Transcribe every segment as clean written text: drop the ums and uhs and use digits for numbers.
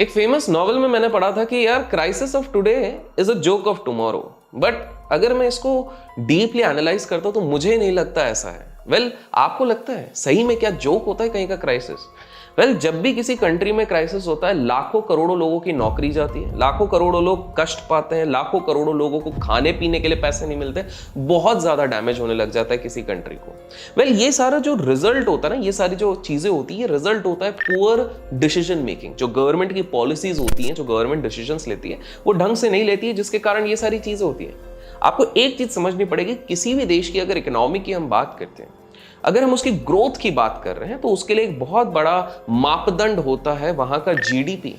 एक famous novel में मैंने पढ़ा था कि यार crisis of today is a joke of tomorrow, but अगर मैं इसको डीपली एनालाइज करता हूं तो मुझे नहीं लगता ऐसा है। आपको लगता है सही में क्या जोक होता है कहीं का क्राइसिस? जब भी किसी कंट्री में क्राइसिस होता है, लाखों करोड़ों लोगों की नौकरी जाती है, लाखों करोड़ों लोग कष्ट पाते हैं, लाखों करोड़ों लोगों को खाने पीने के लिए पैसे नहीं मिलते, बहुत ज्यादा डैमेज होने लग जाता है किसी कंट्री को। ये सारा जो रिजल्ट होता है ना, ये सारी जो चीजें होती है, रिजल्ट होता है पुअर डिसीजन मेकिंग। जो गवर्नमेंट की पॉलिसीज होती हैं, जो गवर्नमेंट डिसीजंस लेती है, वो ढंग से नहीं लेती है, जिसके कारण ये सारी चीजें होती है। आपको एक चीज समझनी पड़ेगी, किसी भी देश की अगर इकोनॉमी की हम बात करते हैं, अगर हम उसकी ग्रोथ की बात कर रहे हैं, तो उसके लिए एक बहुत बड़ा मापदंड होता है वहां का जीडीपी।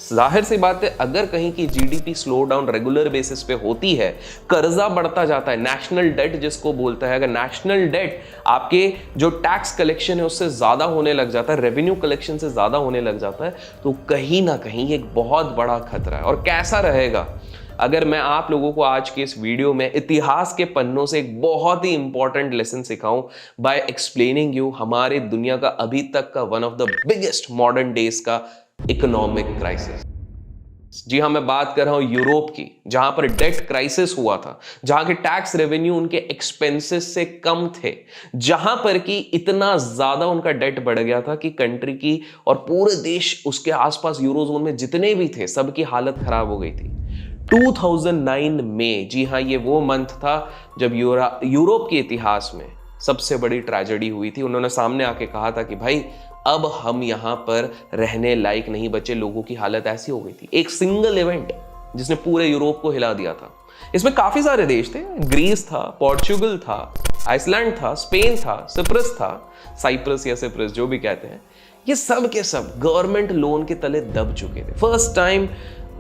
जाहिर सी बात है, अगर कहीं की GDP slow down regular basis पे होती है, कर्जा बढ़ता जाता है, नेशनल डेट जिसको बोलता है, अगर नेशनल डेट आपके जो टैक्स कलेक्शन है उससे ज्यादा होने लग जाता है, रेवेन्यू कलेक्शन से ज्यादा होने लग जाता है, तो कहीं ना कहीं एक बहुत बड़ा खतरा है। और कैसा रहेगा अगर मैं आप लोगों को आज के इस वीडियो में इतिहास के पन्नों से एक बहुत ही इंपॉर्टेंट लेसन सिखाऊं बाय एक्सप्लेनिंग यू हमारे दुनिया का अभी तक का one of the biggest modern days का इकोनॉमिक क्राइसिस। जी हां, मैं बात कर रहा हूं यूरोप की, जहां पर डेट क्राइसिस हुआ था, जहां के टैक्स रेवेन्यू उनके एक्सपेंसेस से कम थे, जहां पर कि इतना ज्यादा उनका डेट बढ़ गया था कि कंट्री की और पूरे देश उसके आसपास यूरोजोन में जितने भी थे सबकी हालत खराब हो गई थी। 2009 में, जी हाँ, ये वो मंथ था जब यूरोप के इतिहास में सबसे बड़ी ट्रेजेडी हुई थी। उन्होंने सामने आके कहा था कि भाई अब हम यहां पर रहने लायक नहीं बचे, लोगों की हालत ऐसी हो गई थी। एक सिंगल इवेंट जिसने पूरे यूरोप को हिला दिया था। इसमें काफी सारे देश थे, ग्रीस था, पोर्चुगल था, आइसलैंड था, स्पेन था, सिप्रस था, साइप्रस या सिप्रस जो भी कहते हैं, ये सब के सब गवर्नमेंट लोन के तले दब चुके थे। फर्स्ट टाइम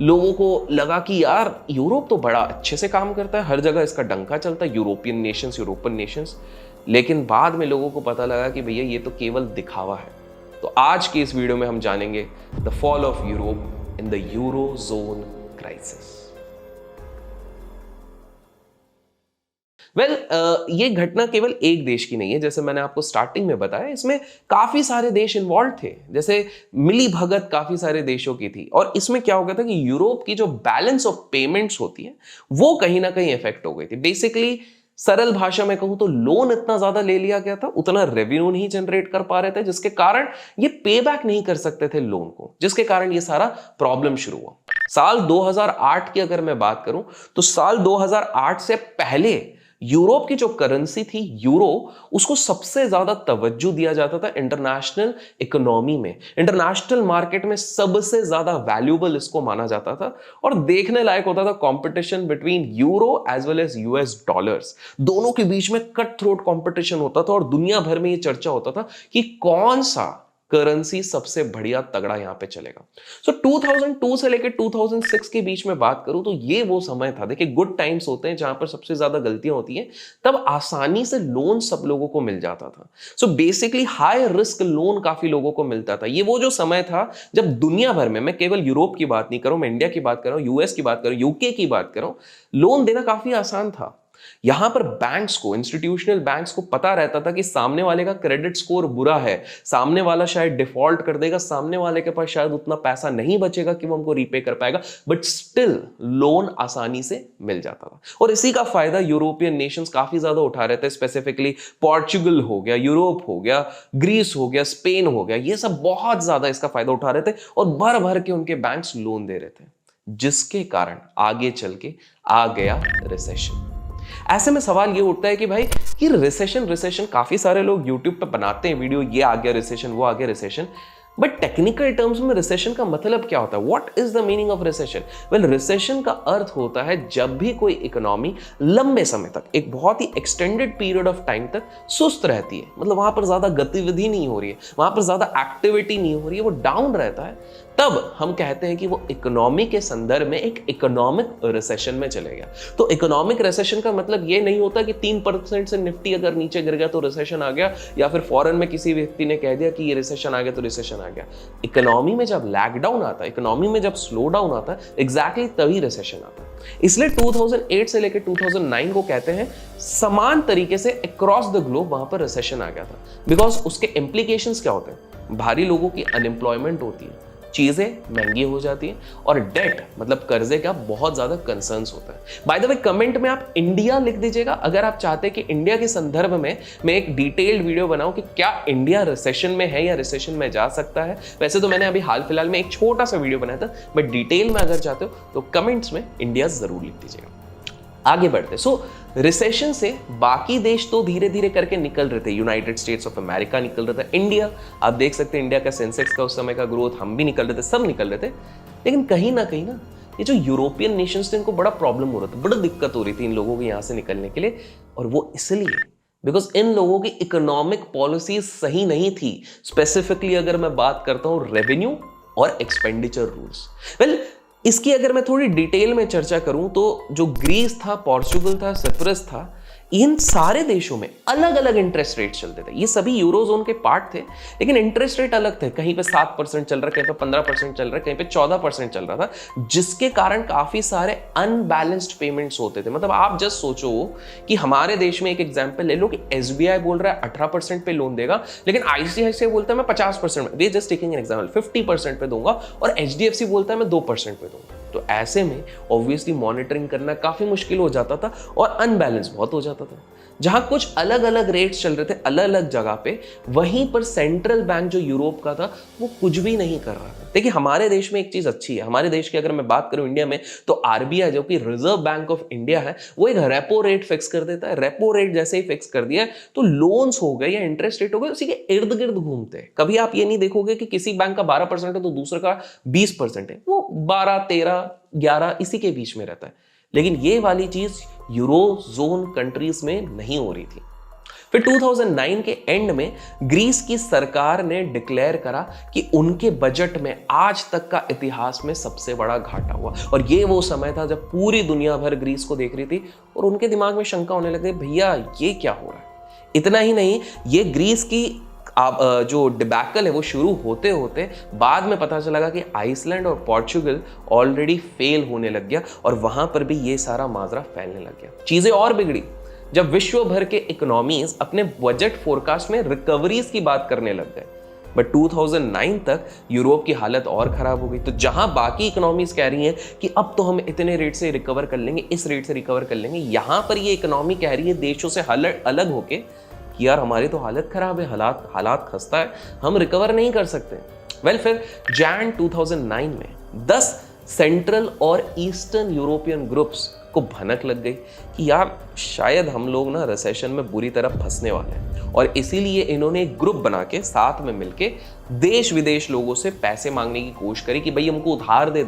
लोगों को लगा कि यार यूरोप तो बड़ा अच्छे से काम करता है, हर जगह इसका डंका चलता है, यूरोपियन नेशंस। लेकिन बाद में लोगों को पता लगा कि भैया ये तो केवल दिखावा है। तो आज के इस वीडियो में हम जानेंगे the fall of Europe in the eurozone crisis. ये घटना केवल एक देश की नहीं है, जैसे मैंने आपको स्टार्टिंग में बताया, इसमें काफी सारे देश इन्वॉल्व थे, जैसे मिली भगत काफी सारे देशों की थी। और इसमें क्या हो गया था कि यूरोप की जो बैलेंस ऑफ पेमेंट्स होती है वो कहीं ना कहीं इफेक्ट हो गई थी। बेसिकली सरल भाषा में कहूं तो लोन इतना ज्यादा ले लिया गया था, उतना रेवेन्यू नहीं जनरेट कर पा रहे थे, जिसके कारण ये पे बैक नहीं कर सकते थे लोन को, जिसके कारण ये सारा प्रॉब्लम शुरू हुआ। साल 2008 की अगर मैं बात करूं तो साल 2008 से पहले यूरोप की जो करेंसी थी यूरो, उसको सबसे ज्यादा तवज्जो दिया जाता था इंटरनेशनल इकोनॉमी में, इंटरनेशनल मार्केट में सबसे ज्यादा वैल्यूएबल इसको माना जाता था। और देखने लायक होता था competition between euro as well as US dollars, दोनों के बीच में कट थ्रोट कंपटीशन होता था। और दुनिया भर में यह चर्चा होता था कि कौन सा करेंसी सबसे बढ़िया तगड़ा यहां पे चलेगा। सो 2002 से लेकर 2006 के बीच में बात करूं तो ये वो समय था, देखिए गुड टाइम्स होते हैं जहां पर सबसे ज्यादा गलतियां होती हैं, तब आसानी से लोन सब लोगों को मिल जाता था। So basically high risk loan काफी लोगों को मिलता था। ये वो जो समय था जब दुनिया भर में, मैं केवल यूरोप की बात नहीं कर रहा हूं, मैं इंडिया की बात कर रहा हूं, यूएस की बात कर रहा हूं, यूके की बात कर रहा हूं, लोन देना काफी आसान था। यहां पर बैंक्स को, इंस्टीट्यूशनल बैंक्स को पता रहता था कि सामने वाले का क्रेडिट स्कोर बुरा है, सामने वाला शायद डिफॉल्ट कर देगा, सामने वाले के पास शायद उतना पैसा नहीं बचेगा कि वो हमको रीपे कर पाएगा, बट स्टिल लोन आसानी से मिल जाता था। और इसी का फायदा यूरोपियन नेशंस काफी ज्यादा उठा रहे थे। स्पेसिफिकली पोर्चुगल हो गया, यूरोप हो गया, ग्रीस हो गया, स्पेन हो गया, ये सब बहुत ज्यादा इसका फायदा उठा रहे थे और भर भर के उनके बैंक्स लोन दे रहे थे, जिसके कारण आगे चल के आ गया रिसेशन। ऐसे में सवाल ये उठता है कि भाई ये रिसेशन काफी सारे लोग यूट्यूब पे बनाते हैं वीडियो, ये आ गया रिसेशन, वो आ गया रिसेशन, बट टेक्निकल टर्म्स में रिसेशन का मतलब क्या होता है? What is the meaning of recession? Recession का अर्थ होता है जब भी कोई इकोनॉमी लंबे समय तक, एक बहुत ही एक्सटेंडेड पीरियड ऑफ टाइम तक सुस्त रहती है, मतलब वहां पर ज्यादा गतिविधि नहीं हो रही है, वहां पर ज्यादा एक्टिविटी नहीं हो रही है, वो डाउन रहता है, तब हम कहते हैं कि वो इकोनॉमी के संदर्भ में एक इकोनॉमिक रिसेशन में चले गया। तो इकोनॉमिक रिसेशन का मतलब ये नहीं होता कि 3% से निफ्टी अगर नीचे गिर गया तो रिसेशन आ गया, या फिर फॉरेन में किसी व्यक्ति ने कह दिया कि ये रिसेशन आ गया तो रिसेशन आ गया। इकोनॉमी में जब लैकडाउन आता है, इकोनॉमी में जब स्लो डाउन आता है, एग्जैक्टली तभी रिसेशन आता है। इसलिए 2008 से लेकर 2009 को कहते हैं समान तरीके से अक्रॉस द ग्लोब वहां पर रिसेशन आ गया था। बिकॉज उसके इंप्लीकेशंस क्या होते हैं? भारी लोगों की अनएम्प्लॉयमेंट होती है, चीजें महंगी हो जाती हैं और डेट मतलब कर्जे का बहुत ज्यादा कंसर्न्स होता है। बाय द वे कमेंट में आप इंडिया लिख दीजिएगा अगर आप चाहते हैं कि इंडिया के संदर्भ में मैं एक डिटेल्ड वीडियो बनाऊं कि क्या इंडिया रिसेशन में है या रिसेशन में जा सकता है। वैसे तो मैंने अभी हाल फिलहाल में एक छोटा सा वीडियो बनाया था, बट डिटेल में अगर चाहते हो तो कमेंट्स में इंडिया जरूर लिख दीजिएगा। आगे बढ़ते रिसेशन से बाकी देश तो धीरे धीरे करके निकल रहे थे, यूनाइटेड स्टेट्स ऑफ अमेरिका निकल रहा था, इंडिया आप देख सकते हैं इंडिया का सेंसेक्स का उस समय का ग्रोथ, हम भी निकल रहे थे, सब निकल रहे थे। लेकिन कहीं ना ये जो यूरोपियन नेशंस थे इनको बड़ा प्रॉब्लम हो रहा था, बड़ा दिक्कत हो रही थी इन लोगों को यहां से निकलने के लिए। और वो इसलिए बिकॉज इन लोगों की इकोनॉमिक पॉलिसी सही नहीं थी। स्पेसिफिकली अगर मैं बात करता हूं रेवेन्यू और एक्सपेंडिचर रूल्स। वेल इसकी अगर मैं थोड़ी डिटेल में चर्चा करूं तो जो ग्रीस था, पोर्चुगल था, सिप्रस था, इन सारे देशों में अलग अलग इंटरेस्ट रेट चलते थे। ये सभी यूरोजोन के पार्ट थे लेकिन इंटरेस्ट रेट अलग थे। कहीं पे 7% चल रहा, कहीं पे 15% चल रहा, कहीं पे 14% चल रहा था, जिसके कारण काफी सारे अनबैलेंस्ड पेमेंट्स होते थे। मतलब आप जस्ट सोचो कि हमारे देश में एक एग्जांपल ले लो कि एसबीआई बोल रहा है 18% पे लोन देगा, लेकिन आईसीआईसीआई बोलता है मैं 50% में, जस्ट टेकिंग एन एग्जांपल 50% पे दूंगा, और एचडीएफसी बोलता है मैं 2% पे दूंगा। तो ऐसे में ऑब्वियसली मॉनिटरिंग करना काफी मुश्किल हो जाता था और अनबैलेंस बहुत हो जाता था। जहां कुछ अलग अलग रेट्स चल रहे थे अलग अलग जगह पे, वहीं पर सेंट्रल बैंक जो यूरोप का था वो कुछ भी नहीं कर रहा था। देखिए हमारे देश में एक चीज अच्छी है, हमारे देश की अगर मैं बात करूं इंडिया में, तो आरबीआई जो कि रिजर्व बैंक ऑफ इंडिया है वो एक रेपो रेट फिक्स कर देता है। रेपो रेट जैसे ही फिक्स कर दिया तो लोन्स हो गए या इंटरेस्ट रेट हो गए उसी के इर्द गिर्द घूमते हैं। कभी आप ये नहीं देखोगे कि किसी बैंक का 12% है तो दूसरे का 20% है, वो 12, 13, 11 इसी के बीच में रहता है। लेकिन ये वाली चीज यूरो जोन कंट्रीज में नहीं हो रही थी। फिर 2009 के एंड में ग्रीस की सरकार ने डिक्लेयर करा कि उनके बजट में आज तक का इतिहास में सबसे बड़ा घाटा हुआ। और ये वो समय था जब पूरी दुनिया भर ग्रीस को देख रही थी और उनके दिमाग में शंका होने लगी, भैया ये क्या हो रहा है। इतना ही नहीं, ये ग्रीस की जो डिबैकल है वो शुरू होते होते बाद में पता चला कि आइसलैंड और पोर्चुगल ऑलरेडी फेल होने लग गया और वहां पर भी ये सारा माजरा फैलने लग गया। चीजें और बिगड़ी जब विश्व भर के इकोनॉमीज अपने बजट फोरकास्ट में रिकवरीज की बात करने लग गए। बट 2009 तक यूरोप की हालत और खराब हो गई। तो जहां बाकी इकोनॉमीज कह रही हैं कि अब तो हम इतने रेट से रिकवर कर लेंगे, इस रेट से रिकवर कर लेंगे, यहां पर ये इकोनॉमी कह रही है देशों से अलग होके कि यार हमारी तो हालत खराब है, हालात खस्ता है, हम रिकवर नहीं कर सकते। वेल फिर जैन 2009 में 10 सेंट्रल और ईस्टर्न यूरोपियन ग्रुप्स को भनक लग गई कि यार शायद हम लोग ना रिसेशन में बुरी तरह फंसने वाले हैं, और इसीलिए इन्होंने एक ग्रुप बना के साथ में मिलके देश विदेश लोगों से पैसे मांगने की कोशिश करी कि भाई हमको उधार दे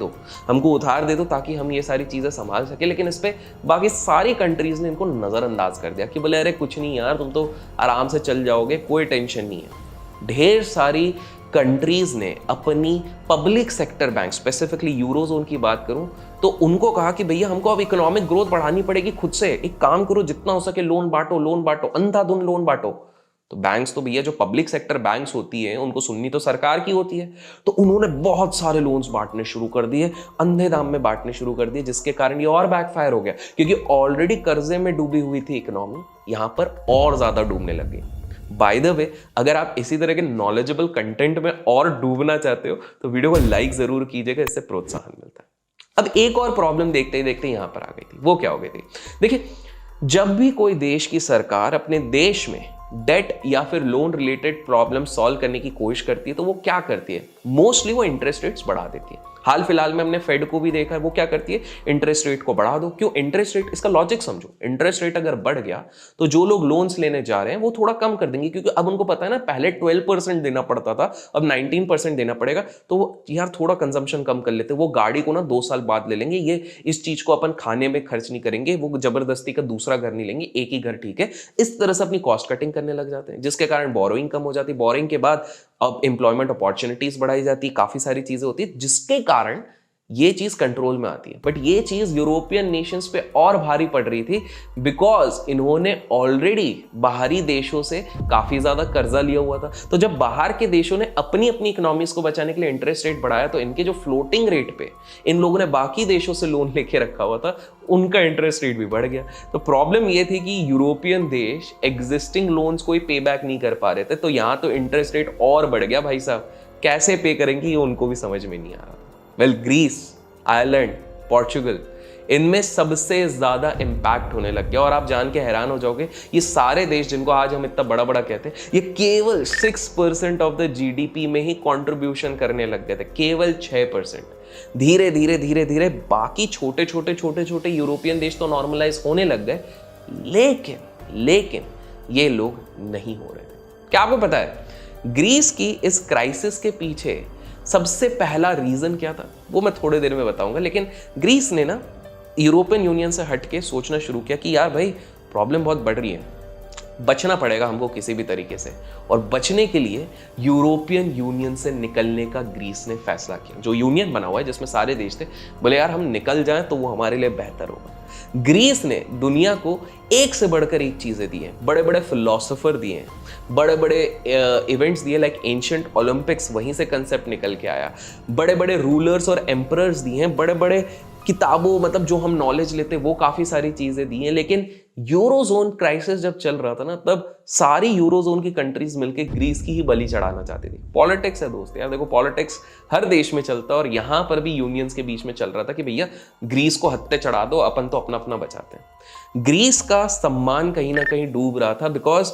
दो ताकि हम ये सारी चीजें संभाल सके। लेकिन इस पे बाकी सारी कंट्रीज ने इनको नजरअंदाज कर दिया कि बोले अरे कुछ नहीं यार, तुम तो आराम से चल जाओगे, कोई टेंशन नहीं है। ढेर सारी कंट्रीज ने अपनी public sector bank, specifically eurozone की बात करूं तो उनको कहा कि भैया हमको अब इकोनॉमिक ग्रोथ बढ़ानी पड़ेगी खुद से, एक काम करो जितना हो सके लोन बांटो, अंधाधुंध लोन बांटो। तो बैंक्स तो भैया जो पब्लिक सेक्टर बैंक्स होती है उनको सुननी तो सरकार की होती है, तो उन्होंने बहुत सारे लोन्स बांटने शुरू कर दिए, अंधे दाम में बांटने शुरू कर दिए, जिसके कारण ये और बैकफायर हो गया क्योंकि ऑलरेडी कर्जे में डूबी हुई थी इकोनॉमी, यहां पर और ज्यादा डूबने लग गई। बाय द वे अगर आप इसी तरह के नॉलेजेबल कंटेंट में और डूबना चाहते हो तो वीडियो को लाइक जरूर कीजिएगा, इससे प्रोत्साहन मिलता है। अब एक और प्रॉब्लम देखते ही देखते यहां पर आ गई थी। वो क्या हो गई थी? देखिए जब भी कोई देश की सरकार अपने देश में डेट या फिर लोन रिलेटेड प्रॉब्लम सॉल्व करने की कोशिश करती है तो वो क्या करती है? मोस्टली वो इंटरेस्ट रेट्स बढ़ा देती है। हाल फिलहाल में हमने फेड को भी देखा है, वो क्या करती है? इंटरेस्ट रेट को बढ़ा दो। क्यों इंटरेस्ट रेट? इसका लॉजिक समझो। इंटरेस्ट रेट अगर बढ़ गया तो जो लोग लोन्स लेने जा रहे हैं वो थोड़ा कम कर देंगे, क्योंकि अब उनको पता है ना पहले 12% देना पड़ता था, अब 19% देना पड़ेगा, तो वो यार थोड़ा कंजम्पशन कम कर लेते। वो गाड़ी को ना 2 साल बाद ले लेंगे, ये इस चीज को अपन खाने में खर्च नहीं करेंगे, वो जबरदस्ती का दूसरा घर नहीं लेंगे, एक ही घर ठीक है। इस तरह से अपनी कॉस्ट कटिंग करने लग जाते हैं, जिसके कारण बोरोइंग कम हो जाती है। बोरोइंग के बाद अब एम्प्लॉयमेंट अपॉर्चुनिटीज बढ़ाई जाती है, काफी सारी चीजें होती है, जिसके कारण ये चीज कंट्रोल में आती है। बट ये चीज यूरोपियन नेशंस पे और भारी पड़ रही थी बिकॉज इन्होंने ऑलरेडी बाहरी देशों से काफी ज्यादा कर्जा लिया हुआ था। तो जब बाहर के देशों ने अपनी इकोनॉमीज को बचाने के लिए इंटरेस्ट रेट बढ़ाया तो इनके जो फ्लोटिंग रेट पे इन लोगों ने बाकी देशों से लोन लेके रखा हुआ था, उनका इंटरेस्ट रेट भी बढ़ गया। तो प्रॉब्लम ये थी कि यूरोपियन देश एग्जिस्टिंग लोन्स कोई पे बैक नहीं कर पा रहे थे, तो यहां तो इंटरेस्ट रेट और बढ़ गया भाई साहब। कैसे पे करेंगे ये उनको भी समझ में नहीं आ रहा। वेल, ग्रीस, आयरलैंड, पोर्चुगल, इनमें सबसे ज्यादा इंपैक्ट होने लग गया। और आप जान के हैरान हो जाओगे, ये सारे देश जिनको आज हम इतना बड़ा बड़ा कहते हैं, ये केवल 6% ऑफ द जीडीपी में ही कंट्रीब्यूशन करने लग गए थे, केवल 6%। धीरे धीरे धीरे धीरे बाकी छोटे छोटे छोटे छोटे यूरोपियन देश तो नॉर्मलाइज होने लग गए, लेकिन ये लोग नहीं हो रहे थे। क्या आपको पता है ग्रीस की इस क्राइसिस के पीछे सबसे पहला रीजन क्या था? वो मैं थोड़ी देर में बताऊंगा। लेकिन ग्रीस ने ना यूरोपियन यूनियन से हटके सोचना शुरू किया कि यार भाई, प्रॉब्लम बहुत बढ़ रही है, बचना पड़ेगा हमको किसी भी तरीके से। और बचने के लिए यूरोपियन यूनियन से निकलने का ग्रीस ने फैसला किया। जो यूनियन बना हुआ है जिसमें सारे देश थे, बोले यार हम निकल जाएं तो वो हमारे लिए बेहतर होगा। ग्रीस ने दुनिया को एक से बढ़कर एक चीजें दी हैं, बड़े बड़े फिलोसोफर दिए हैं, बड़े बड़े इवेंट्स दिए, लाइक एंशिएंट ओलंपिक्स, वहीं से कंसेप्ट निकल के आया। बड़े बड़े रूलर्स और एम्परर्स दिए हैं, बड़े बड़े किताबों, मतलब जो हम नॉलेज लेते वो काफी सारी चीजें दी हैं। लेकिन यूरोजोन क्राइसिस जब चल रहा था ना, तब सारी यूरोजोन की कंट्रीज मिलकर ग्रीस की ही बलि चढ़ाना चाहती थी। पॉलिटिक्स है दोस्त, यार देखो, पॉलिटिक्स हर देश में चलता है और यहां पर भी यूनियंस के बीच में चल रहा था कि भैया ग्रीस को हत्ते चढ़ा दो, अपन तो अपना अपना बचाते हैं। ग्रीस का सम्मान कहीं ना कहीं डूब रहा था, बिकॉज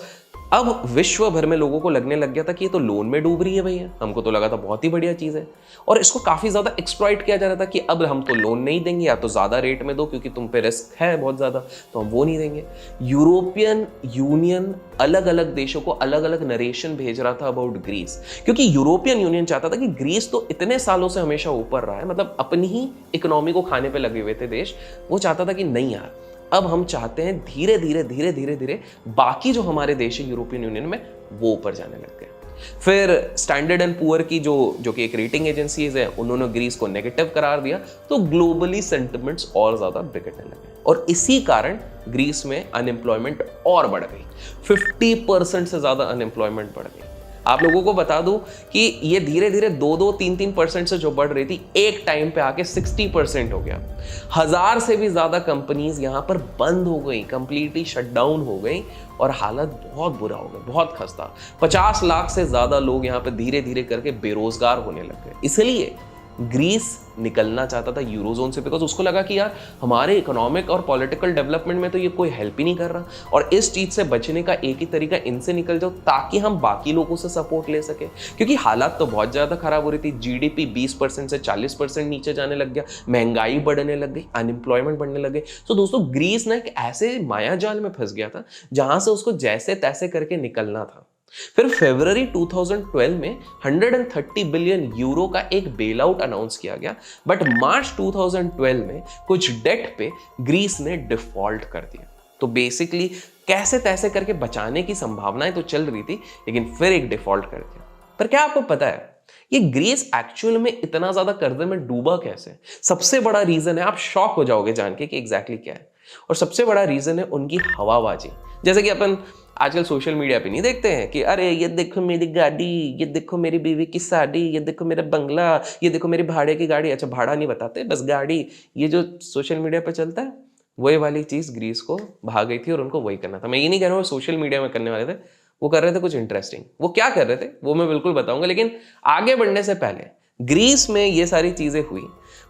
अब विश्व भर में लोगों को लगने लग गया था कि ये तो लोन में डूब रही है भैया। हमको तो लगा था बहुत ही बढ़िया चीज़ है, और इसको काफ़ी ज़्यादा एक्सप्लॉइट किया जा रहा था कि अब हम तो लोन नहीं देंगे, या तो ज़्यादा रेट में दो क्योंकि तुम पे रिस्क है बहुत ज़्यादा, तो हम वो नहीं देंगे। यूरोपियन यूनियन अलग अलग देशों को अलग अलग नरेशन भेज रहा था अबाउट ग्रीस, क्योंकि यूरोपियन यूनियन चाहता था कि ग्रीस तो इतने सालों से हमेशा ऊपर रहा है, मतलब अपनी ही इकोनॉमी को खाने पर लगे हुए थे देश, वो चाहता था कि नहीं यार, अब हम चाहते हैं धीरे धीरे धीरे धीरे धीरे बाकी जो हमारे देश है यूरोपियन यूनियन में, वो ऊपर जाने लग गए। फिर स्टैंडर्ड एंड पुअर की जो कि एक रेटिंग एजेंसीज है, उन्होंने ग्रीस को नेगेटिव करार दिया, तो ग्लोबली सेंटिमेंट्स और ज्यादा बिगड़ने लगे, और इसी कारण ग्रीस में अनएम्प्लॉयमेंट और बढ़ गई। 50% से ज्यादा अनएम्प्लॉयमेंट बढ़ गई। आप लोगों को बता दूं कि ये धीरे धीरे 2-3% से जो बढ़ रही थी, एक टाइम पे आके 60% हो गया। 1000 से भी ज्यादा कंपनीज यहां पर बंद हो गई, कंप्लीटली शटडाउन हो गई, और हालत बहुत बुरा हो गया, बहुत खस्ता। 50 लाख से ज्यादा लोग यहाँ पे धीरे धीरे करके बेरोजगार होने लग गए। इसलिए ग्रीस निकलना चाहता था यूरोजोन से, बिकॉज उसको लगा कि यार हमारे इकोनॉमिक और पॉलिटिकल डेवलपमेंट में तो ये कोई हेल्प ही नहीं कर रहा, और इस चीज से बचने का एक ही तरीका इनसे निकल जाओ ताकि हम बाकी लोगों से सपोर्ट ले सके, क्योंकि हालात तो बहुत ज्यादा खराब हो रही थी। जीडीपी 20% से 40% नीचे जाने लग गया, महंगाई बढ़ने लग गई, अनएम्प्लॉयमेंट बढ़ने लग गई। तो दोस्तों, ग्रीस ना एक ऐसे मायाजाल में फंस गया था जहां से उसको जैसे तैसे करके निकलना था। फिर फरवरी 2012 में 130 बिलियन यूरो का एक बेल आउट अनाउंस किया गया, बट मार्च 2012 में कुछ डेट पे ग्रीस ने डिफॉल्ट कर दिया। तो बेसिकली कैसे तैसे करके बचाने की संभावनाएं तो चल रही थी, लेकिन फिर एक डिफॉल्ट कर दिया। पर क्या आपको पता है ये ग्रीस एक्चुअल में इतना ज्यादा कर्जे में डूबा कैसे? सबसे बड़ा रीजन है, आप शॉक हो जाओगे जान के कि एग्जैक्टली क्या है, और सबसे बड़ा रीजन है उनकी हवाबाजी। जैसे कि अपन आजकल सोशल मीडिया पे नहीं देखते हैं कि अरे ये देखो मेरी गाड़ी, ये देखो मेरी बीवी की साड़ी, ये देखो मेरा बंगला, ये देखो मेरी भाड़े की गाड़ी। अच्छा, भाड़ा नहीं बताते, बस गाड़ी। ये जो सोशल मीडिया पे चलता है, वही वाली चीज ग्रीस को भाग गई थी और उनको वही करना था। मैं ये नहीं कह रहा हूँ सोशल मीडिया में करने वाले थे, वो कर रहे थे कुछ इंटरेस्टिंग। वो क्या कर रहे थे वो मैं बिल्कुल बताऊंगा, लेकिन आगे बढ़ने से पहले ग्रीस में ये सारी चीजें हुई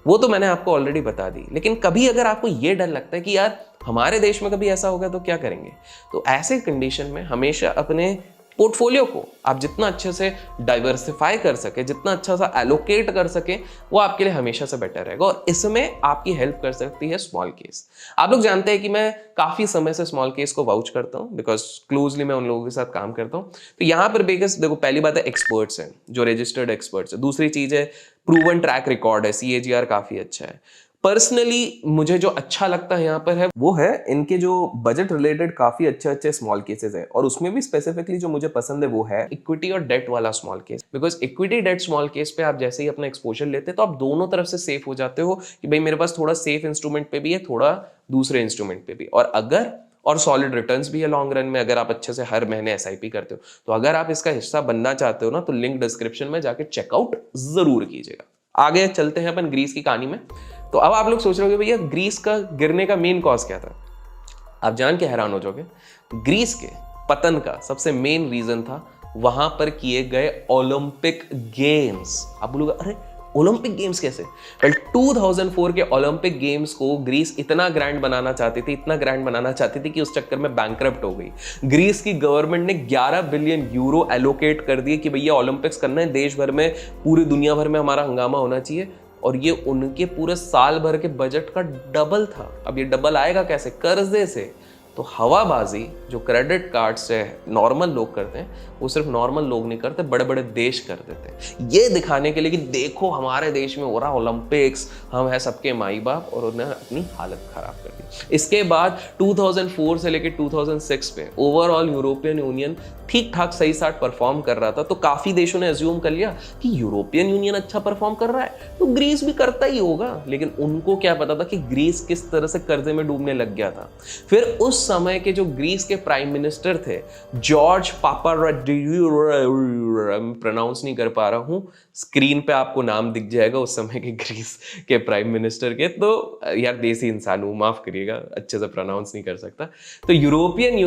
वो तो मैंने आपको ऑलरेडी बता दी। लेकिन कभी अगर आपको ये डर लगता है कि यार हमारे देश में कभी ऐसा होगा तो क्या करेंगे, तो ऐसे कंडीशन में हमेशा अपने पोर्टफोलियो को आप जितना अच्छे से डाइवर्सिफाई कर सके, जितना अच्छा सा एलोकेट कर सके, वो आपके लिए हमेशा से बेटर रहेगा। और इसमें आपकी हेल्प कर सकती है स्मॉल केस। आप लोग जानते हैं कि मैं काफी समय से स्मॉल केस को वाउच करता हूँ, बिकॉज क्लोजली मैं उन लोगों के साथ काम करता हूँ। तो यहाँ पर बेगस देखो, पहली बात है एक्सपर्ट्स हैं, जो रजिस्टर्ड एक्सपर्ट्स है। दूसरी चीज है प्रूवन ट्रैक रिकॉर्ड है, CAGR काफी अच्छा है। पर्सनली मुझे जो अच्छा लगता है यहाँ पर है वो है इनके जो बजट रिलेटेड काफी अच्छे अच्छे स्मॉल केसेस है, और उसमें भी स्पेसिफिकली जो मुझे पसंद है वो है इक्विटी और डेट वाला small case. Because equity debt small case पे आप जैसे ही अपना एक्सपोजर लेते हैं तो आप दोनों तरफ से सेफ हो जाते हो कि भाई मेरे पास थोड़ा सेफ इंस्ट्रूमेंट पे भी है, थोड़ा दूसरे इंस्ट्रूमेंट पे भी, और सॉलिड रिटर्न्स भी है लॉन्ग रन में अगर आप अच्छे से हर महीने SIP करते हो। तो अगर आप इसका हिस्सा बनना चाहते हो ना, तो लिंक डिस्क्रिप्शन में जाके चेकआउट जरूर कीजिएगा। आगे चलते हैं अपन ग्रीस की कहानी में। तो अब आप लोग सोच रहे हो भैया ग्रीस का गिरने का मेन कॉज क्या था? आप जान के हैरान हो जाओगे, ग्रीस के पतन का सबसे मेन रीजन था वहां पर किए गए ओलंपिक गेम्स। आप बोलोगे अरे ओलंपिक गेम्स कैसे? वेल 2004 के ओलंपिक गेम्स को ग्रीस इतना ग्रैंड बनाना चाहती थी, इतना ग्रैंड बनाना चाहती थी कि उस चक्कर में बैंकरप्ट हो गई। ग्रीस की गवर्नमेंट ने 11 बिलियन यूरो एलोकेट कर दिए कि भैया ओलंपिक्स करना है, देश भर में, पूरी दुनिया भर में हमारा हंगामा होना चाहिए। और ये उनके पूरे साल भर के बजट का डबल था। अब ये डबल आएगा कैसे? कर्जे से। तो हवाबाजी जो क्रेडिट कार्ड से नॉर्मल लोग करते हैं, वो सिर्फ नॉर्मल लोग नहीं करते, बड़े बड़े देश कर देते हैं, ये दिखाने के लिए कि देखो हमारे देश में हो रहा ओलंपिक्स, हम हैं सबके माई बाप, और उन्हें अपनी हालत खराब कर दी। इसके बाद 2004 से लेकर 2006 पे ओवरऑल यूरोपियन यूनियन ठीक ठाक सही साथ परफॉर्म कर रहा था। तो काफी देशों ने अज्यूम कर लिया कि यूरोपियन यूनियन अच्छा परफॉर्म कर रहा है तो ग्रीस भी करता ही होगा। लेकिन उनको क्या पता था कि ग्रीस किस तरह से कर्जे में डूबने लग गया था। फिर उस समय के जो ग्रीस के प्राइम मिनिस्टर थे, जॉर्ज प्रोनाउंस नहीं कर पा रहा हूं, स्क्रीन पे आपको नाम दिख जाएगा उस समय के ग्रीस के प्राइम मिनिस्टर के। तो यार देसी इंसान हूं, माफ करिएगा, अच्छे से प्रोनाउंस नहीं कर सकता। तो यूरोपियन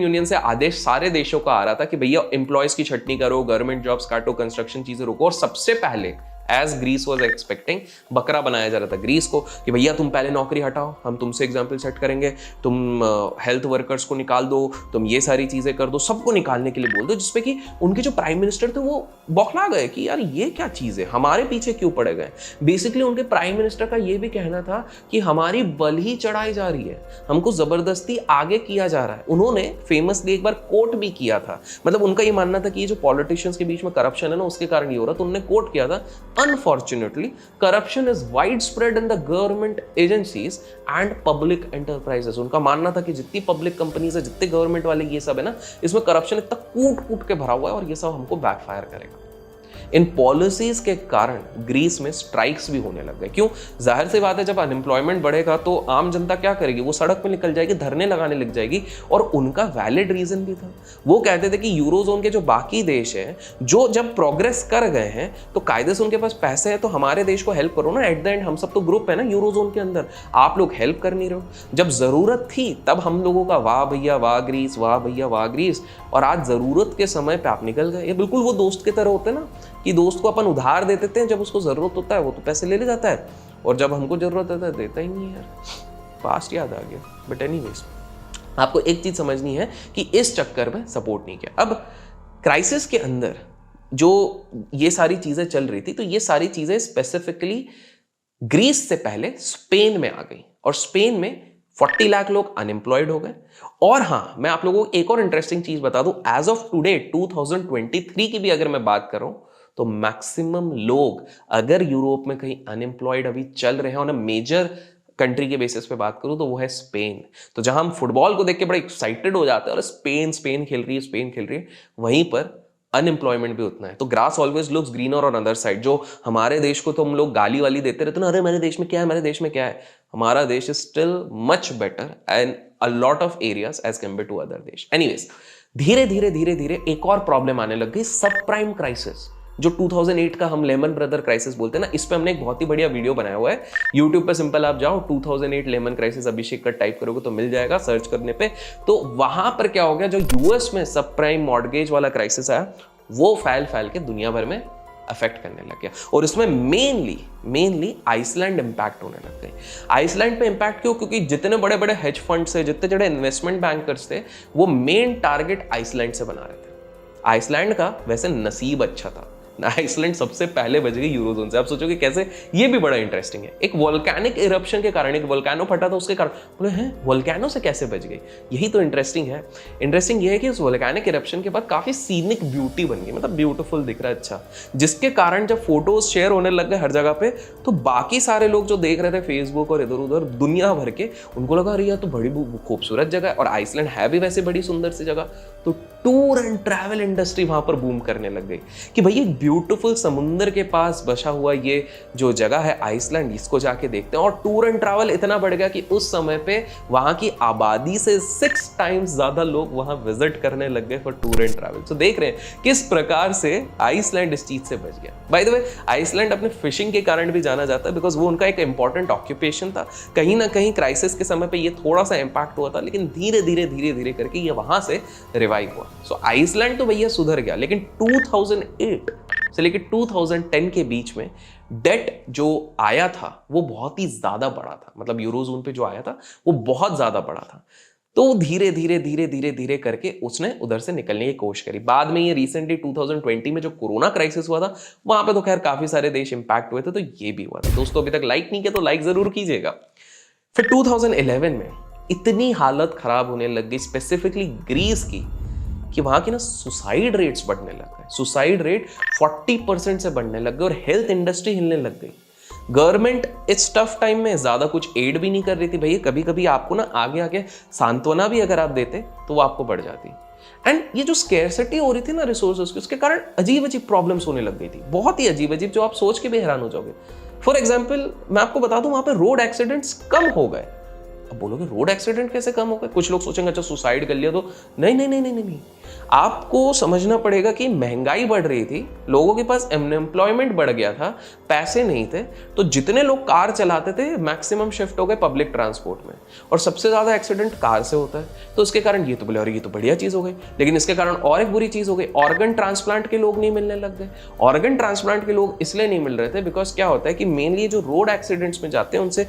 यूनियन से आदेश सारे देशों का आ रहा था कि भैया एम्प्लॉयज की छटनी करो, गवर्नमेंट जॉब्स काटो, कंस्ट्रक्शन चीजें रोको। और सबसे पहले एज ग्रीस वॉज एक्सपेक्टिंग बकरा बनाया जा रहा था ग्रीस को कि भैया तुम पहले नौकरी हटाओ, हम तुमसे एग्जाम्पल सेट करेंगे, तुम हेल्थ वर्कर्स को निकाल दो, तुम ये सारी चीजें कर दो, सबको निकालने के लिए बोल दो। जिसपे कि उनके जो प्राइम मिनिस्टर थे वो बौखला गए कि यार ये क्या चीज है, हमारे पीछे क्यों पड़े गए। बेसिकली उनके प्राइम मिनिस्टर का ये भी कहना था कि हमारी बल ही चढ़ाई जा रही है, हमको जबरदस्ती आगे किया जा रहा है। उन्होंने फेमसली एक बार कोट भी किया था, मतलब उनका ये मानना था कि ये जो पॉलिटिशियंस के बीच में करप्शन है ना, उसके कारण ये हो रहा। तो उन्होंने कोट किया था, Unfortunately, corruption is widespread in the government agencies and public enterprises. उनका मानना था कि जितनी पब्लिक कंपनीज है, जितने गवर्नमेंट वाले ये सब है ना, इसमें करप्शन इतना कूट कूट के भरा हुआ है और ये सब हमको बैकफायर करेगा। इन पॉलिसीज के कारण ग्रीस में स्ट्राइक्स भी होने लग गए। क्यों? जाहिर सी बात है, जब अनएम्प्लॉयमेंट बढ़ेगा तो आम जनता क्या करेगी? वो सड़क पे निकल जाएगी, धरने लगाने लग जाएगी। और उनका वैलिड रीजन भी था। वो कहते थे कि यूरोजोन के जो बाकी देश हैं, जो जब प्रोग्रेस कर गए हैं तो कायदे से उनके पास पैसे हैं, तो हमारे देश को हेल्प करो ना। एट द एंड हम सब तो ग्रुप है ना यूरोजोन के अंदर, आप लोग हेल्प कर नहीं रहे हो। जब जरूरत थी तब हम लोगों का वाह भैया वाह ग्रीस, वाह भैया वाह ग्रीस, और आज जरूरत के समय पे आप निकल गए। ये बिल्कुल वो दोस्त की तरह होते ना कि दोस्त को अपन उधार दे देते हैं, जब उसको जरूरत होता है वो तो पैसे ले जाता है, और जब हमको जरूरत होता है देता ही नहीं यार। पास्ट याद आ गया। बट एनीवेज, आपको एक चीज समझनी है कि इस चक्कर में सपोर्ट नहीं किया। अब क्राइसिस के अंदर जो ये सारी चीजें चल रही थी, तो ये सारी चीजें स्पेसिफिकली ग्रीस से पहले स्पेन में आ गई, और स्पेन में 40 लाख लोग अनएम्प्लॉयड हो गए। और हाँ, मैं आप लोगों को एक और इंटरेस्टिंग चीज बता दूं, एज ऑफ टुडे 2023 की भी अगर मैं बात करूं तो मैक्सिमम लोग अगर यूरोप में कहीं अनएम्प्लॉयड अभी चल रहे हैं, और मेजर कंट्री के बेसिस पे बात करूं तो वो है स्पेन। तो जहां हम फुटबॉल को देख के बड़े एक्साइटेड हो जाते हैं और स्पेन खेल रही है, स्पेन खेल रही है, वहीं पर अनएम्प्लॉयमेंट भी उतना है। तो grass always looks greener on other side. जो हमारे देश को तो हम लोग गाली वाली देते रहते ना, अरे मेरे देश में क्या है, मेरे देश में क्या है, हमारा देश is still much better and a lot of areas as compare to other देश। एनीवेज, धीरे धीरे एक और प्रॉब्लम आने लग गई, सब प्राइम क्राइसिस, जो 2008 का हम लेमन ब्रदर क्राइसिस बोलते हैं ना। इस पे हमने एक बहुत ही बढ़िया वीडियो बनाया हुआ है यूट्यूब पे, सिंपल आप जाओ 2008 लेमन क्राइसिस अभिषेक का टाइप करोगे तो मिल जाएगा सर्च करने पे। तो वहां पर क्या हो गया, जो यूएस में सब प्राइम मॉर्गेज वाला क्राइसिस आया, वो फैल के दुनिया भर में अफेक्ट करने लग गया। और इसमें मेनली आइसलैंड इंपैक्ट होने लग गए। आइसलैंड पे इंपैक्ट क्यों? क्योंकि जितने बड़े बड़े हेज फंड्स थे, जितने बड़े इन्वेस्टमेंट बैंकर्स थे, वो मेन टारगेट आइसलैंड से बना रहे थे। आइसलैंड का वैसे नसीब अच्छा था, आइसलैंड सबसे पहले बच गई यूरोजोन से। आप सोचोगे कैसे? ये भी बड़ा इंटरेस्टिंग है। एक वोल्केनिक इरप्शन के कारण, एक वोल्केनो फटा था उसके कारण, बोले हैं वोल्केनो से कैसे बच गई? यही तो इंटरेस्टिंग है। इंटरेस्टिंग ये है कि उस वोल्केनिक इरप्शन के बाद काफी सीनिक ब्यूटी बन गई, मतलब ब्यूटीफुल दिख रहा है अच्छा, जिसके कारण जब फोटोज शेयर होने लग गए हर जगह पे, तो बाकी सारे लोग जो देख रहे थे फेसबुक और इधर उधर दुनिया भर के, उनको लगा अरे यार तो बड़ी खूबसूरत जगह है, और आइसलैंड है भी वैसे बड़ी सुंदर सी जगह। तो टूर एंड ट्रैवल इंडस्ट्री वहां पर बूम करने लग गई कि भाई एक ब्यूटीफुल समुंदर के पास बसा हुआ ये जो जगह है आइसलैंड, इसको जाके देखते हैं। और टूर एंड ट्रैवल इतना बढ़ गया कि उस समय पे वहां की आबादी से 6 टाइम्स ज्यादा लोग वहां विजिट करने लग गए फॉर टूर एंड ट्रैवल। तो देख रहे हैं किस प्रकार से आइसलैंड इस चीज से बच गया। बाय द वे, आइसलैंड अपने फिशिंग के कारण भी जाना जाता है, बिकॉज वो उनका एक इंपॉर्टेंट ऑक्यूपेशन था। कहीं ना कहीं क्राइसिस के समय पे ये थोड़ा सा इंपैक्ट हुआ था, लेकिन धीरे धीरे करके ये वहां से रिवाइव हुआ। सो आइसलैंड तो भैया सुधर गया, लेकिन 2008 से लेकर 2010 के बीच में डेट जो आया था वो बहुत ही ज्यादा बड़ा था। मतलब यूरोजोन पे जो आया था वो बहुत ज्यादा बड़ा था। तो धीरे करके उसने उधर से निकलने की कोशिश करी। बाद में ये रिसेंटली 2020 में जो कोरोना क्राइसिस हुआ था, वहां पे तो खैर काफी सारे देश इंपैक्ट हुए थे, तो ये भी हुआ था। दोस्तों अभी तक लाइक नहीं किया तो लाइक जरूर कीजिएगा। फिर 2011 में इतनी हालत खराब होने लग गई, स्पेसिफिकली ग्रीस की, कि वहां की ना सुसाइड रेट्स बढ़ने लग गए। सुसाइड रेट 40% से बढ़ने लग गए और हेल्थ इंडस्ट्री हिलने लग गई। गवर्नमेंट इस टफ टाइम में ज्यादा कुछ एड भी नहीं कर रही थी भैया। कभी कभी आपको ना आगे आगे सांत्वना भी अगर आप देते तो वो आपको बढ़ जाती। एंड ये जो स्केर्सिटी हो रही थी ना रिसोर्सेज की, उसके कारण अजीब अजीब प्रॉब्लम्स होने लग गई थी, बहुत ही अजीब अजीब, जो आप सोच के भी हैरान हो जाओगे। फॉर एग्जाम्पल मैं आपको बता दूं, वहां पे रोड एक्सीडेंट्स कम हो गए। अब बोलोगे रोड एक्सीडेंट कैसे कम हो गए? कुछ लोग सोचेंगे अच्छा सुसाइड कर लिया तो। नहीं। आपको समझना पड़ेगा कि महंगाई बढ़ रही थी, लोगों के पास अनएम्प्लॉयमेंट बढ़ गया था, पैसे नहीं थे, तो जितने लोग कार चलाते थे मैक्सिमम शिफ्ट हो गए पब्लिक ट्रांसपोर्ट में। और सबसे ज्यादा एक्सीडेंट कार से होता है, तो उसके कारण ये तो बोले अरे ये तो बढ़िया चीज हो गई, लेकिन इसके कारण और एक बुरी चीज हो गई, ऑर्गन ट्रांसप्लांट के लोग नहीं मिलने लग गए। ऑर्गन ट्रांसप्लांट के लोग इसलिए नहीं मिल रहे थे बिकॉज क्या होता है कि मेनली जो रोड एक्सीडेंट्स में जाते हैं उनसे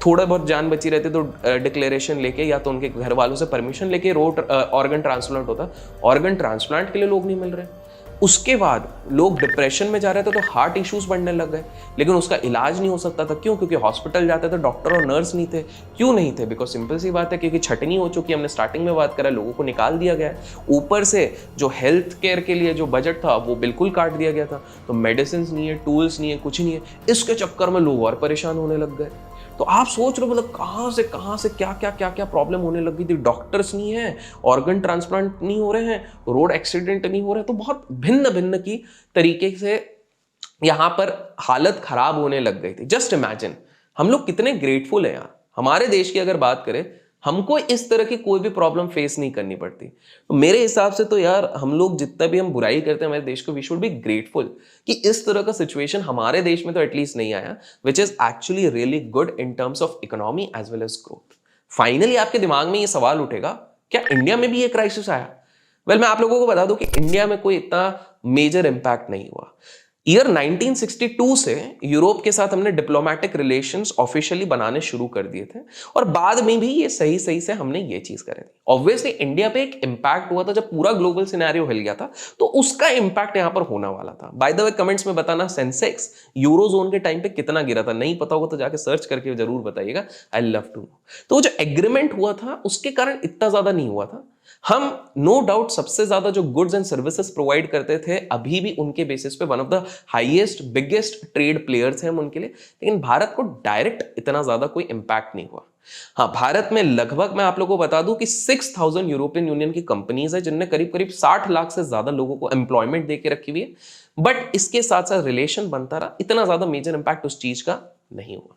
थोड़ा बहुत जान बची रहती, तो डिक्लेरेशन लेके या तो उनके घर वालों से परमिशन लेके रोड ऑर्गन ट्रांसप्लांट होता। ऑर्गन ट्रांसप्लांट के लिए लोग नहीं मिल रहे। उसके बाद लोग डिप्रेशन में जा रहे थे, तो हार्ट इश्यूज बढ़ने लग गए, लेकिन उसका इलाज नहीं हो सकता था। क्यों? क्योंकि हॉस्पिटल जाते थे, डॉक्टर और नर्स नहीं थे। क्यों नहीं थे? बिकॉज सिंपल सी बात है, क्योंकि छटनी हो चुकी, हमने स्टार्टिंग में बात करा, लोगों को निकाल दिया गया। ऊपर से जो हेल्थ केयर के लिए जो बजट था वो बिल्कुल काट दिया गया था। तो मेडिसिन नहीं है, टूल्स नहीं है, कुछ नहीं है। इसके चक्कर में लोग और परेशान होने लग गए। तो आप सोच रहे हो मतलब कहां से क्या प्रॉब्लम होने लगी थी। डॉक्टर्स नहीं है, ऑर्गन ट्रांसप्लांट नहीं हो रहे हैं, रोड एक्सीडेंट नहीं हो रहे, तो बहुत भिन्न की तरीके से यहां पर हालत खराब होने लग गई थी। जस्ट इमेजिन हम लोग कितने ग्रेटफुल हैं यार। हमारे देश की अगर बात करें, हमको इस तरह की कोई भी प्रॉब्लम फेस नहीं करनी पड़ती। तो मेरे हिसाब से तो यार हम लोग जितना भी हम बुराई करते हैं हमारे देश को, वी शुड बी ग्रेटफुल कि इस तरह का सिचुएशन हमारे देश में तो एटलीस्ट नहीं आया, which is actually really good in terms of economy as well as growth. Finally आपके दिमाग में ये सवाल उठेगा, क्या इंडिया में भी ये क्राइसिस आया? वेल, मैं आप लोगों को बता दूं कि इंडिया में कोई इतना मेजर इंपैक्ट नहीं हुआ। ईयर 1962 से यूरोप के साथ हमने डिप्लोमेटिक रिलेशंस ऑफिशियली बनाने शुरू कर दिए थे, और बाद में भी ये सही से हमने ये चीज करे थी। ऑब्वियसली इंडिया पे एक इंपैक्ट हुआ था जब पूरा ग्लोबल सिनेरियो हिल गया था, तो उसका इंपैक्ट यहां पर होना वाला था। बाय द वे, कमेंट्स में बताना सेंसेक्स यूरोजोन के टाइम पे कितना गिरा था। नहीं पता होगा तो जाके सर्च करके जरूर बताइएगा, आई लव टू नो। तो जो एग्रीमेंट हुआ था उसके कारण इतना ज्यादा नहीं हुआ था। हम नो डाउट सबसे ज्यादा जो गुड्स एंड सर्विसेज प्रोवाइड करते थे, अभी भी उनके बेसिस पे one of the highest biggest trade players हैं हम उनके लिए, लेकिन भारत को डायरेक्ट इतना ज्यादा कोई इंपैक्ट नहीं हुआ। हाँ, भारत में लगभग मैं आप लोगों को बता दूं कि 6000 यूरोपियन यूनियन की कंपनीज है जिनने करीब 60 लाख से ज्यादा लोगों को एम्प्लॉयमेंट देके रखी हुई है, बट इसके साथ साथ रिलेशन बनता रहा, इतना ज्यादा मेजर इंपैक्ट उस चीज का नहीं हुआ।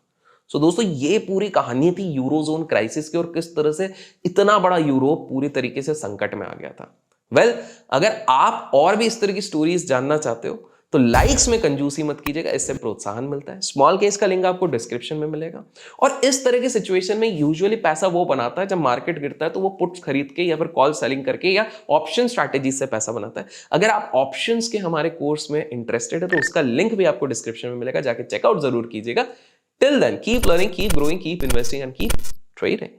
सो दोस्तों, ये पूरी कहानी थी यूरोजोन क्राइसिस की और किस तरह से इतना बड़ा यूरोप पूरी तरीके से संकट में आ गया था। वेल, अगर आप और भी इस तरह की स्टोरीज जानना चाहते हो तो लाइक्स में कंजूसी मत कीजिएगा, इससे प्रोत्साहन मिलता है। स्मॉल केस का लिंक आपको डिस्क्रिप्शन में मिलेगा। और इस तरह की सिचुएशन में यूजुअली पैसा वो बनाता है जब मार्केट गिरता है, तो वो पुट्स खरीद के या फिर कॉल सेलिंग करके या ऑप्शन स्ट्रैटेजी से पैसा बनाता है। अगर आप ऑप्शंस के हमारे कोर्स में इंटरेस्टेड है तो उसका लिंक भी आपको डिस्क्रिप्शन में मिलेगा, जाके चेकआउट जरूर कीजिएगा। Till then, keep learning, keep growing, keep investing, and keep trading.